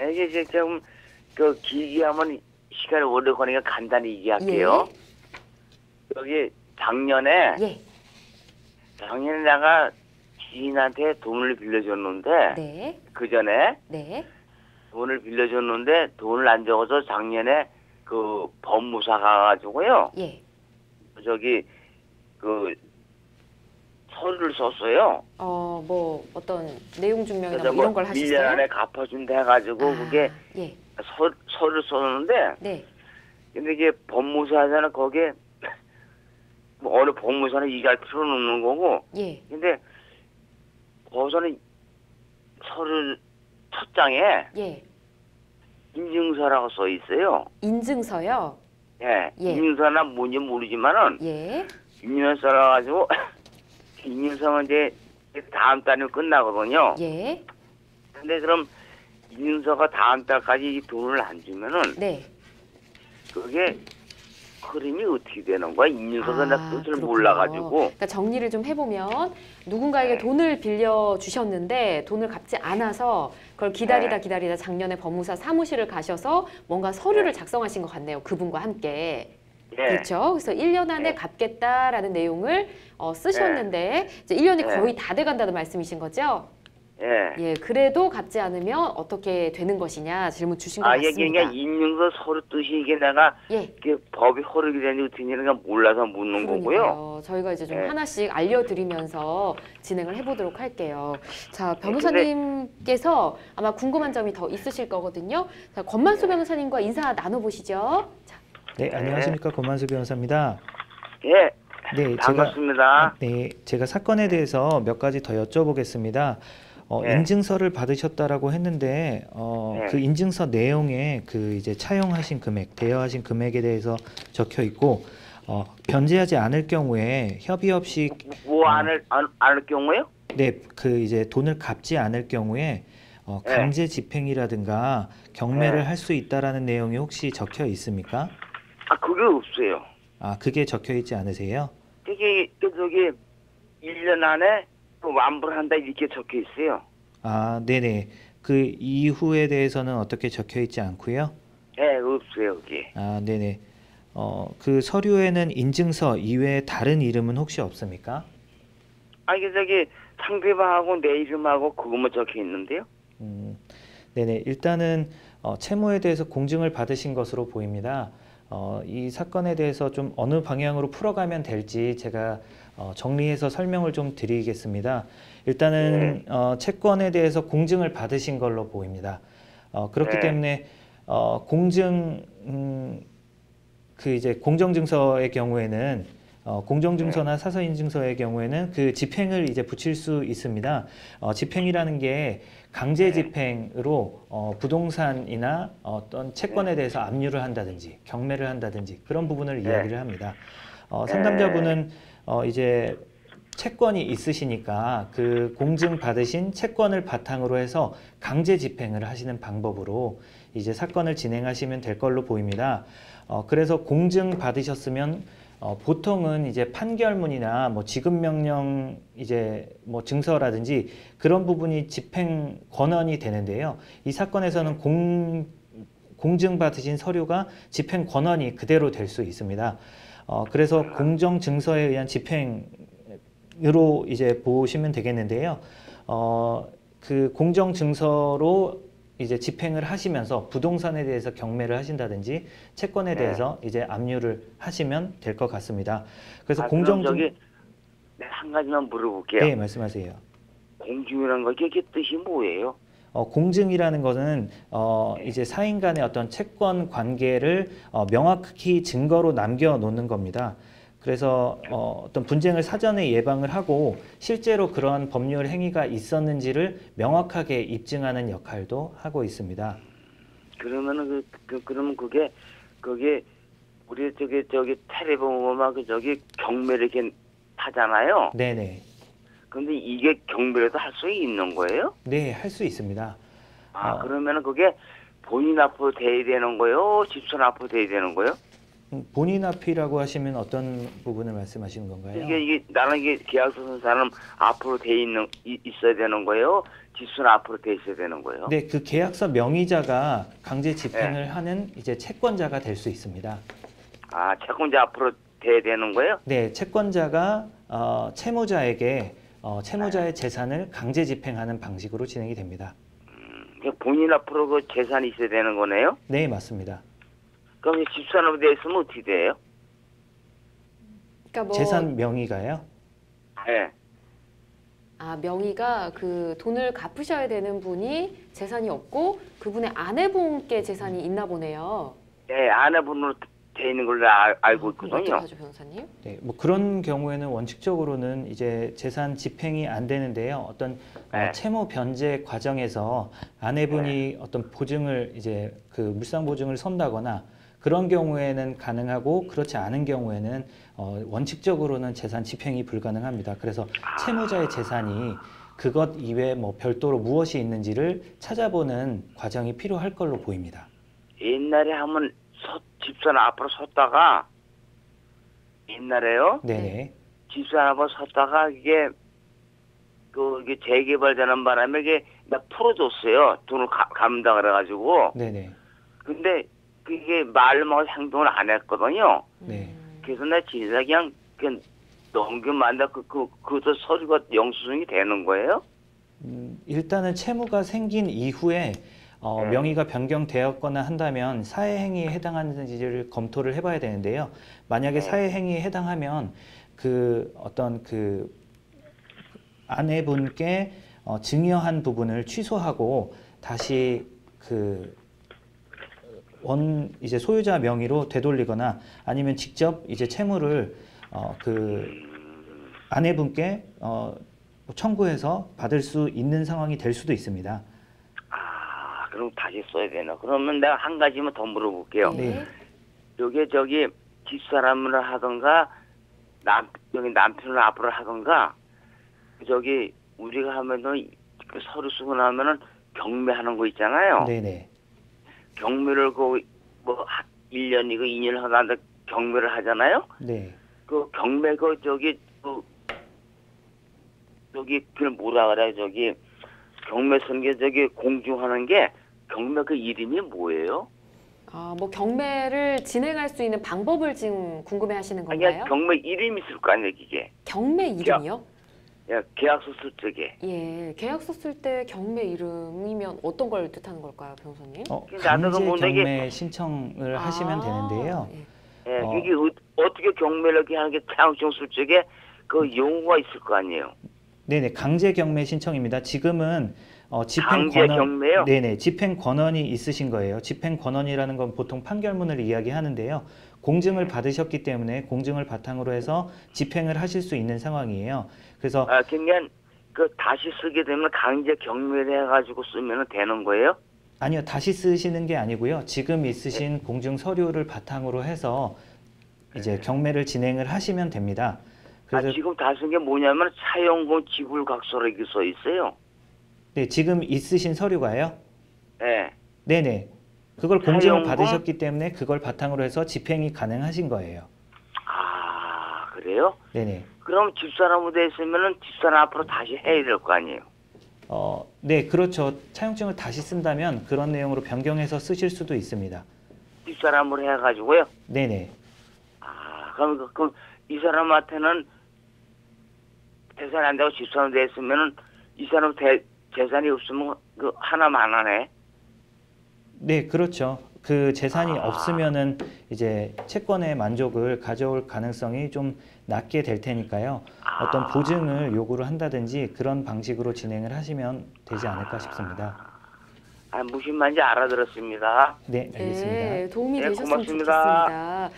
이게 이제 좀 그 길게 하면 시간이 오래 걸리니까 간단히 얘기할게요. 여기 작년에 예. 내가 지인한테 돈을 빌려줬는데 네. 그 전에 네. 돈을 빌려줬는데 돈을 안 적어서 작년에 그 법무사 가가지고요. 예. 저기 그 서류를 썼어요. 뭐 어떤 내용 증명이나 그래서 뭐 이런 걸 하셨어요? 1년 안에 갚아준다 해가지고 그게 예. 서류를 썼는데 네. 근데 이게 법무사잖아. 거기에 뭐 어느 법무사는 얘기할 필요는 없는 거고. 예. 근데 거기서는 서류 첫 장에 예. 인증서라고 써 있어요. 인증서요? 예. 예. 인증서나 뭔지 모르지만은 예. 인증서라 가지고 인증서는 이제 다음 달이면 끝나거든요. 예. 근데 그럼 인증서가 다음 달까지 돈을 안 주면은 네. 그게 흐름이 어떻게 되는 거야? 인증서가 나 뜻을 그렇군요. 몰라가지고. 그러니까 정리를 좀 해보면 누군가에게 돈을 빌려 주셨는데 돈을 갚지 않아서 그걸 기다리다 작년에 법무사 사무실을 가셔서 뭔가 서류를 작성하신 것 같네요. 그분과 함께. 그렇죠. 그래서 1년 안에 갚겠다라는 내용을 쓰셨는데 이제 1년이 거의 다 돼간다는 말씀이신 거죠? 예. 그래도 갚지 않으면 어떻게 되는 것이냐 질문 주신 것 같습니다. 이게 인증서 서류 뜻이 이게 내가 이게 법이 허락이 되는지 어떻게 되는가 몰라서 묻는 거고요. 저희가 이제 좀 하나씩 알려드리면서 진행을 해보도록 할게요. 자, 변호사님께서 아마 궁금한 점이 더 있으실 거거든요. 자, 권만수 변호사님과 인사 나눠보시죠. 자. 네, 안녕하십니까. 권만수 변호사입니다. 예. 네, 반갑습니다. 제가 사건에 대해서 몇 가지 더 여쭤보겠습니다. 인증서를 받으셨다라고 했는데 그 인증서 내용에 그 이제 차용하신 금액, 대여하신 금액에 대해서 적혀 있고 변제하지 않을 경우에 협의 없이 않을 경우요? 네, 그 이제 돈을 갚지 않을 경우에 강제 집행이라든가 경매를 할 수 있다라는 내용이 혹시 적혀 있습니까? 그게 없어요. 그게 적혀 있지 않으세요? 그게 저기 1년 안에 또 완부를 한다 이렇게 적혀 있어요. 네네. 그 이후에 대해서는 어떻게 적혀 있지 않고요? 네, 없어요, 그게. 네네. 그 서류에는 인증서 이외에 다른 이름은 혹시 없습니까? 이게 저기 상대방하고 내 이름하고 그것만 적혀 있는데요. 네네. 일단은 채무에 대해서 공증을 받으신 것으로 보입니다. 이 사건에 대해서 좀 어느 방향으로 풀어가면 될지 제가 정리해서 설명을 좀 드리겠습니다. 일단은 채권에 대해서 공증을 받으신 걸로 보입니다. 그렇기 때문에 공증 그 이제 공정증서의 경우에는 공정증서나 사서인증서의 경우에는 그 집행을 이제 붙일 수 있습니다. 집행이라는 게 강제 집행으로 부동산이나 어떤 채권에 대해서 압류를 한다든지 경매를 한다든지 그런 부분을 이야기를 합니다. 상담자분은 이제 채권이 있으시니까 그 공증 받으신 채권을 바탕으로 해서 강제 집행을 하시는 방법으로 이제 사건을 진행하시면 될 걸로 보입니다. 그래서 공증 받으셨으면 보통은 이제 판결문이나 뭐 지급명령 이제 뭐 증서라든지 그런 부분이 집행 권한이 되는데요. 이 사건에서는 공증 받으신 서류가 집행 권한이 그대로 될 수 있습니다. 그래서 공정 증서에 의한 집행으로 이제 보시면 되겠는데요. 그 공정 증서로 이제 집행을 하시면서 부동산에 대해서 경매를 하신다든지 채권에 대해서 이제 압류를 하시면 될 것 같습니다. 그래서 공정 저기 한 가지만 물어볼게요. 네, 말씀하세요. 공증이라는 거 이게 뜻이 뭐예요? 공증이라는 것은 이제 사인 간의 어떤 채권 관계를 명확히 증거로 남겨놓는 겁니다. 그래서 어떤 분쟁을 사전에 예방을 하고 실제로 그러한 법률 행위가 있었는지를 명확하게 입증하는 역할도 하고 있습니다. 그러면은 그러면 그게 우리 저기 텔레비전만 저기 경매를 이렇게 하잖아요. 네네. 근데 이게 경매라도 할 수 있는 거예요? 네, 할 수 있습니다. 그러면은 그게 본인 앞으로 돼야 되는 거요? 집사 앞으로 돼야 되는 거요? 본인 앞이라고 하시면 어떤 부분을 말씀하시는 건가요? 이게 나는 이게 계약서 쓴 사람 앞으로 있어야 되는 거예요? 집수는 앞으로 돼 있어야 되는 거예요? 네, 그 계약서 명의자가 강제 집행을 하는 이제 채권자가 될 수 있습니다. 아, 채권자 앞으로 돼야 되는 거예요? 네, 채권자가 채무자에게 채무자의 재산을 강제 집행하는 방식으로 진행이 됩니다. 본인 앞으로 그 재산이 있어야 되는 거네요? 네, 맞습니다. 그럼 집사람으로 돼 있으면 어떻게 돼요? 그러니까 뭐 재산 명의가요? 네. 명의가 그 돈을 갚으셔야 되는 분이 재산이 없고 그분의 아내분께 재산이 있나 보네요. 네, 아내분으로 돼 있는 걸로 알고 그럼 있거든요. 어떡하죠, 변호사님? 네, 뭐 그런 경우에는 원칙적으로는 이제 재산 집행이 안 되는데요. 어떤 네. 채무 변제 과정에서 아내분이 어떤 보증을 이제 그 물상 보증을 선다거나 그런 경우에는 가능하고 그렇지 않은 경우에는 원칙적으로는 재산 집행이 불가능합니다. 그래서 채무자의 재산이 그것 이외에 뭐 별도로 무엇이 있는지를 찾아보는 과정이 필요할 걸로 보입니다. 옛날에 한번 집사람 앞으로 섰다가 옛날에요. 네네. 집사람 앞으로 섰다가 이게 재개발되는 바람에 이게 나 풀어줬어요. 돈을 갚는다 그래가지고. 네네. 근데 그게 말로 행동을 안 했거든요. 네. 그래서 나 진짜 그냥 넘겨만다 그것도 서류가 영수증이 되는 거예요? 일단은 채무가 생긴 이후에 명의가 변경되었거나 한다면 사회행위에 해당하는지를 검토를 해봐야 되는데요. 만약에 사회행위에 해당하면 그 어떤 그 아내분께 증여한 부분을 취소하고 다시 그 이제 소유자 명의로 되돌리거나 아니면 직접 이제 채무를 그 아내분께 청구해서 받을 수 있는 상황이 될 수도 있습니다. 그럼 다시 써야 되나? 그러면 내가 한 가지만 더 물어볼게요. 네. 요게 집사람을 하던가 여기 남편을 앞으로 하던가 우리가 하면은 그 서류 쓰고 나면은 경매하는 거 있잖아요. 네네. 경매를 뭐 1년이고 2년 하다 경매를 하잖아요. 네. 그 경매 그걸 뭐라 그래 경매 선게 공중하는 게 경매 그 이름이 뭐예요? 뭐 경매를 진행할 수 있는 방법을 지금 궁금해하시는 건가요? 아니 경매 이름이 있을 거 아니에요, 이게. 경매 이름이요? 계약서 쓸 적에. 예, 계약서 쓸 때 경매 이름이면 어떤 걸 뜻하는 걸까요, 변호사님? 강제 경매 신청을 하시면 되는데요. 예, 이게 어떻게 경매를 이렇게 하는 게 차용증 쓸 적에 그 용어가 있을 거 아니에요? 네네, 강제 경매 신청입니다. 지금은 집행 강제 권한, 경매요? 네네, 집행 권한이 있으신 거예요. 집행 권한이라는 건 보통 판결문을 이야기하는데요. 공증을 받으셨기 때문에 공증을 바탕으로 해서 집행을 하실 수 있는 상황이에요. 그래서 그러니까 다시 쓰게 되면 강제 경매를 해가지고 쓰면 되는 거예요? 아니요, 다시 쓰시는 게 아니고요. 지금 있으신 공증 서류를 바탕으로 해서 이제 경매를 진행을 하시면 됩니다. 그래서 지금 다 쓴 게 뭐냐면 차용공 지불각서로 이렇게 써 있어요. 네, 지금 있으신 서류가요? 네. 네네. 그걸 공증을 차용공? 받으셨기 때문에 그걸 바탕으로 해서 집행이 가능하신 거예요. 그래요? 네네. 그럼 집사람으로 돼 있으면은 집사람 앞으로 다시 해야 될 거 아니에요? 네, 그렇죠. 차용증을 다시 쓴다면 그런 내용으로 변경해서 쓰실 수도 있습니다. 집사람으로 해가지고요? 네네. 그럼 이 사람한테는 재산이 안 되고 집사람 돼 있으면은 이 사람 재산이 없으면 그 하나만 하네? 네, 그렇죠. 그 재산이 없으면은 이제 채권의 만족을 가져올 가능성이 좀 낮게 될 테니까요. 어떤 보증을 요구를 한다든지 그런 방식으로 진행을 하시면 되지 않을까 싶습니다. 무슨 말인지 알아들었습니다. 네, 알겠습니다. 네, 도움이 네, 되셨으면 고맙습니다. 좋겠습니다.